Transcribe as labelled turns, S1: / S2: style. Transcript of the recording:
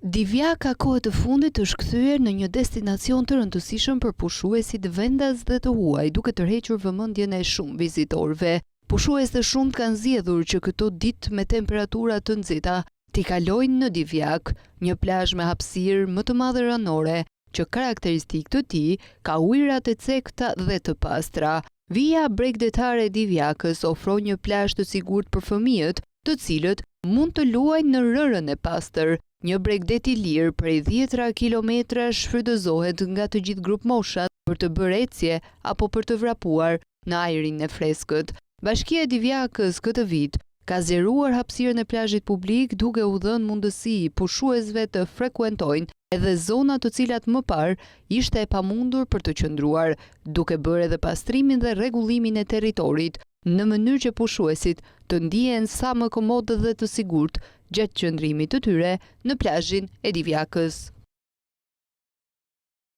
S1: Divjaka kohë të fundit është kthyer në një destinacion të rëndësishëm për pushuesit vendas dhe të huaj, duke tërhequr vëmendjen e shumë vizitorëve. Pushues të shumtë kanë zgjedhur që këto ditë me temperatura të nxehta t'i kalojnë në Divjak, një plazh me hapësirë më të madhe ranore, që karakteristikë të tij ka ujërat e cekta dhe të pastra. Vija bregdetare e Divjakës ofron një plazh të sigurt për fëmijët, të cilët mund të luajnë në rërën e pastër. Një bregdet i lirë prej 10 kilometra shfrytëzohet nga të gjithë grup moshat për të bërë ecje apo për të vrapuar në ajrin e freskët. Bashkia e Divjakës këtë vit ka zgjeruar hapësirën e plazhit publik duke u dhënë mundësi pushuesve të frekuentojnë edhe zona të cilat më parë ishte e pamundur për të qëndruar, duke bërë edhe pastrimin dhe rregullimin e territorit në mënyrë që pushuesit të ndihen sa më komodë dhe të sigurt gjatë qëndrimit të tyre në plazhin e Divjakës.